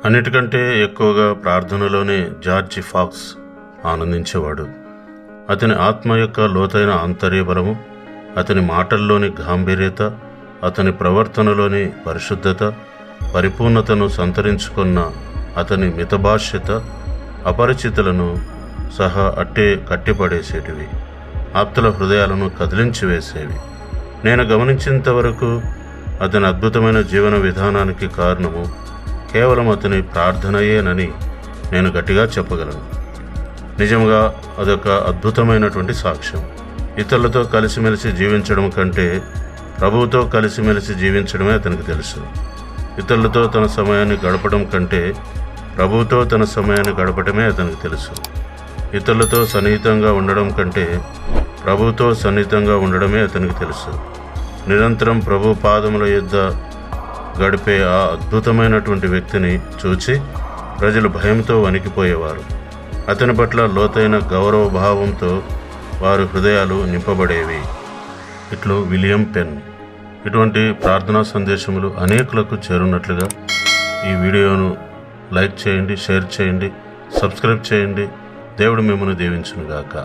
అన్నిటికంటే ఎక్కువగా ప్రార్థనలోనే George pox ఆనందించేవాడు. అతని ఆత్మ యొక్క లోతైన ఆంతర్య బలము, అతని మాటల్లోని గాంభీర్యత, అతని ప్రవర్తనలోని పరిశుద్ధత, పరిపూర్ణతను సంతరించుకున్న అతని మితభాష్యత అపరిచితులను సహా అట్టే కట్టిపడేసేటివి, ఆప్తుల హృదయాలను కదిలించి వేసేవి. నేను గమనించినంతవరకు అతని అద్భుతమైన జీవన విధానానికి కారణము కేవలం అతని ప్రార్థనయేనని నేను గట్టిగా చెప్పగలను. నిజంగా అదొక అద్భుతమైనటువంటి సాక్ష్యం. ఇతరులతో కలిసిమెలిసి జీవించడం కంటే ప్రభువుతో కలిసిమెలిసి జీవించడమే అతనికి తెలుసు. ఇతరులతో తన సమయాన్ని గడపడం కంటే ప్రభువుతో తన సమయాన్ని గడపడమే అతనికి తెలుసు. ఇతరులతో సన్నిహితంగా ఉండడం కంటే ప్రభువుతో సన్నిహితంగా ఉండడమే అతనికి తెలుసు. నిరంతరం ప్రభు పాదముల యొద్ద గడిపే ఆ అద్భుతమైనటువంటి వ్యక్తిని చూచి ప్రజలు భయంతో వణికిపోయేవారు. అతని పట్ల లోతైన గౌరవ భావంతో వారి హృదయాలు నింపబడేవి. ఇట్లు విలియం పెన్. ఇటువంటి ప్రార్థనా సందేశములు అనేకులకు చేరున్నట్లుగా ఈ వీడియోను లైక్ చేయండి, షేర్ చేయండి, సబ్స్క్రైబ్ చేయండి. దేవుడు మిమ్మల్ని దీవించునుగాక.